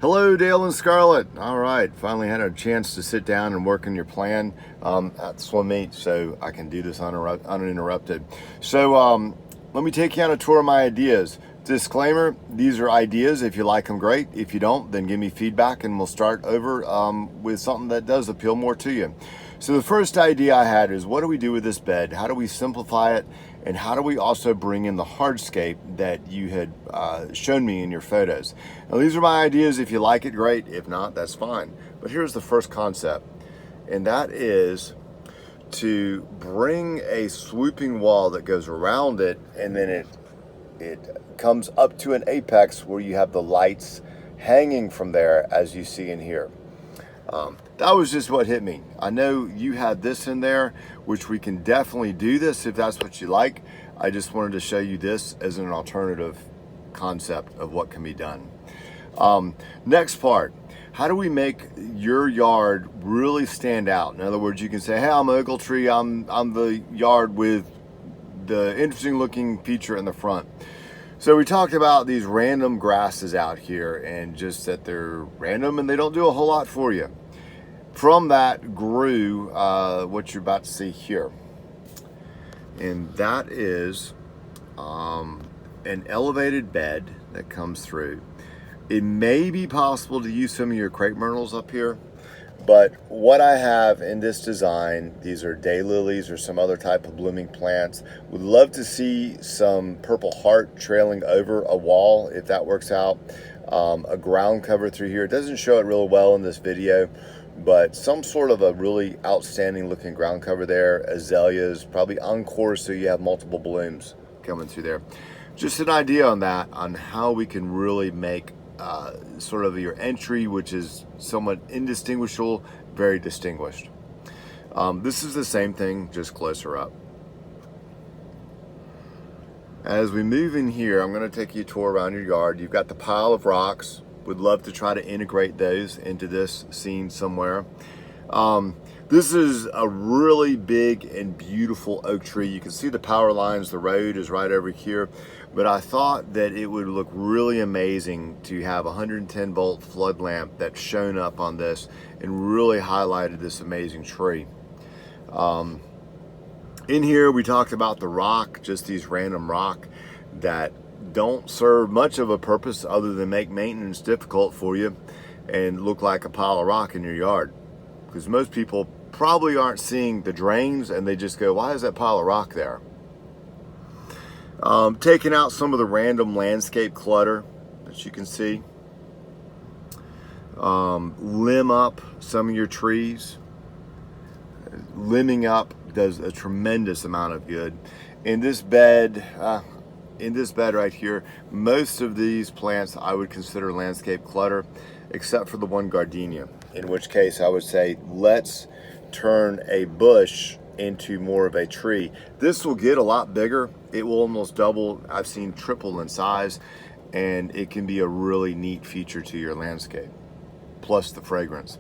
Hello, Dale and Scarlett. All right, finally had a chance to sit down and work on your plan at swim meet, so I can do this uninterrupted. So let me take you on a tour of my ideas. Disclaimer: these are ideas. If you like them, great. If you don't, then give me feedback, and we'll start over with something that does appeal more to you. So the first idea I had is, what do we do with this bed? How do we simplify it? And how do we also bring in the hardscape that you had shown me in your photos? Now, these are my ideas. If you like it, great. If not, that's fine. But here's the first concept, and that is to bring a swooping wall that goes around it, and then it comes up to an apex where you have the lights hanging from there, as you see in here. That was just what hit me. I know you had this in there, which we can definitely do this if that's what you like. I just wanted to show you this as an alternative concept of what can be done. Next part, how do we make your yard really stand out? In other words, you can say, hey, I'm Ogletree, I'm the yard with the interesting looking feature in the front. So we talked about these random grasses out here, and just that they're random and they don't do a whole lot for you. From that grew what you're about to see here. And that is an elevated bed that comes through. It may be possible to use some of your crepe myrtles up here, but what I have in this design, these are daylilies or some other type of blooming plants. Would love to see some purple heart trailing over a wall if that works out. A ground cover through here. It doesn't show it real well in this video, but some sort of a really outstanding looking ground cover there. Azaleas, probably encore, so you have multiple blooms coming through there. Just an idea on that, on how we can really make sort of your entry, which is somewhat indistinguishable, very distinguished. This is the same thing, just closer up. As we move in here, I'm going to take you a tour around your yard. You've got the pile of rocks. Would love to try to integrate those into this scene somewhere. This is a really big and beautiful oak tree. You can see the power lines. The road is right over here. But I thought that it would look really amazing to have a 110 volt flood lamp that's shown up on this and really highlighted this amazing tree. In here, we talked about the rock, just these random rock that don't serve much of a purpose other than make maintenance difficult for you and look like a pile of rock in your yard. Because most people probably aren't seeing the drains and they just go, why is that pile of rock there? Taking out some of the random landscape clutter that you can see. Limb up some of your trees. Limbing up does a tremendous amount of good. In this bed right here, most of these plants I would consider landscape clutter, except for the one gardenia, in which case I would say let's turn a bush into more of a tree. This will get a lot bigger. It will almost double, I've seen triple in size, and it can be a really neat feature to your landscape, plus the fragrance.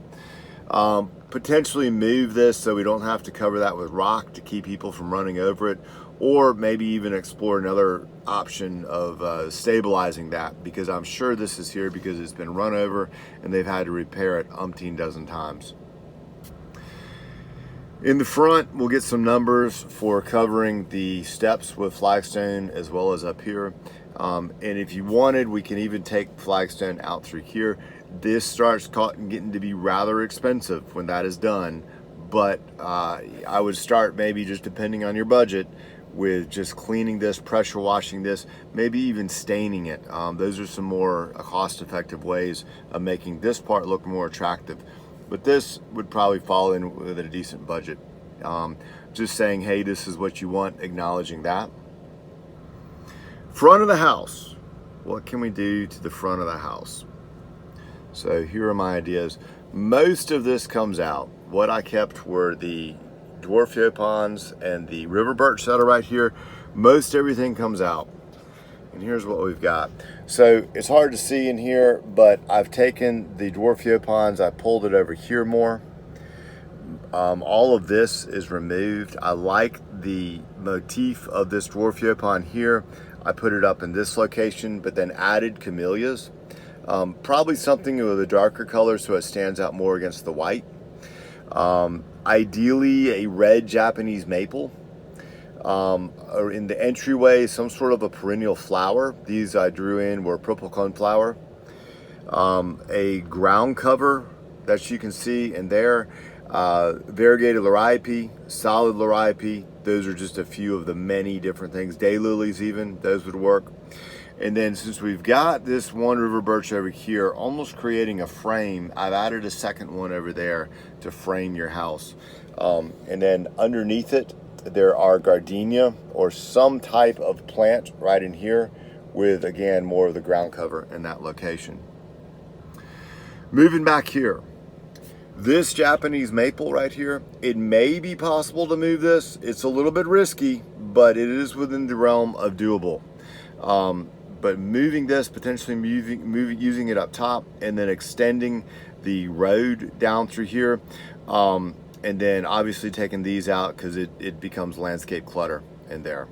Potentially move this so we don't have to cover that with rock to keep people from running over it, or maybe even explore another option of stabilizing that, because I'm sure this is here because it's been run over and they've had to repair it umpteen dozen times. In the front, we'll get some numbers for covering the steps with flagstone as well as up here. And if you wanted, we can even take flagstone out through here. This starts getting to be rather expensive when that is done, but I would start, maybe just depending on your budget, with just cleaning this, pressure washing this, maybe even staining it. Those are some more cost-effective ways of making this part look more attractive. But this would probably fall in with a decent budget. Just saying, hey, this is what you want, acknowledging that. Front of the house. What can we do to the front of the house? So here are my ideas. Most of this comes out. What I kept were the dwarf yaupons and the river birch that are right here. Most everything comes out. And here's what we've got. So it's hard to see in here, but I've taken the dwarf yaupons, I pulled it over here more. All of this is removed. I like the motif of this dwarf yaupon here. I put it up in this location, but then added camellias. Probably something with a darker color so it stands out more against the white. Ideally a red Japanese maple. Or in the entryway, some sort of a perennial flower. These I drew in were purple coneflower. A ground cover that you can see in there. Variegated liriope, solid liriope. Those are just a few of the many different things. Daylilies even, those would work. And then since we've got this one river birch over here, almost creating a frame, I've added a second one over there to frame your house. And then underneath it, there are gardenia or some type of plant right in here with, again, more of the ground cover in that location. Moving back here, this Japanese maple right here, it may be possible to move this. It's a little bit risky, but it is within the realm of doable. But moving this, potentially using it up top and then extending the road down through here. And then obviously taking these out because it becomes landscape clutter in there.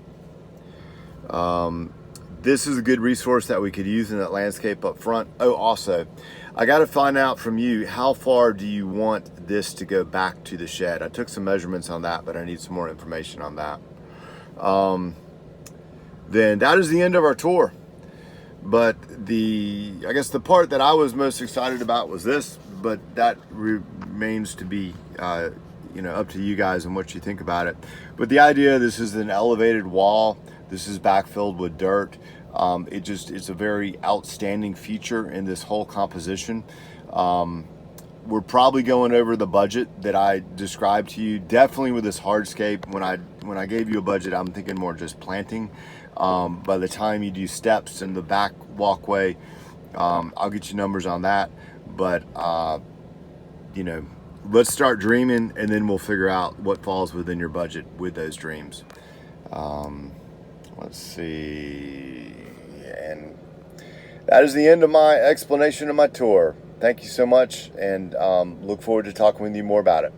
This is a good resource that we could use in that landscape up front. Oh, also, I got to find out from you, how far do you want this to go back to the shed? I took some measurements on that, but I need some more information on that. Then that is the end of our tour. But I guess the part that I was most excited about was this, but that remains to be up to you guys and what you think about it. But the idea, this is an elevated wall. This is backfilled with dirt. It's a very outstanding feature in this whole composition. We're probably going over the budget that I described to you. Definitely with this hardscape, when I gave you a budget, I'm thinking more just planting. By the time you do steps in the back walkway, I'll get you numbers on that. But let's start dreaming, and then we'll figure out what falls within your budget with those dreams. Let's see. And that is the end of my explanation of my tour. Thank you so much, and look forward to talking with you more about it.